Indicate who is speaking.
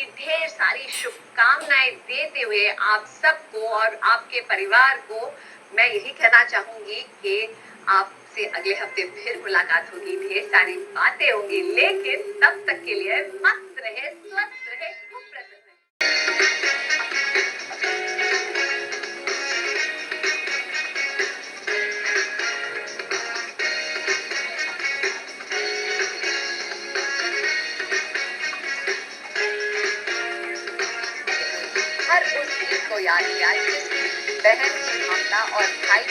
Speaker 1: की ढेर सारी शुभकामनाएं देते हुए आप सबको और आपके परिवार को मैं यही कहना चाहूंगी कि आपसे अगले हफ्ते फिर मुलाकात होगी, ढेर सारी बातें होंगी, लेकिन तब तक के लिए मस्त रहे, स्वस्थ रहे, खूब प्रसन्न रहे। हर उस चीज को याद किया जिसमें बहन की भावना और भाई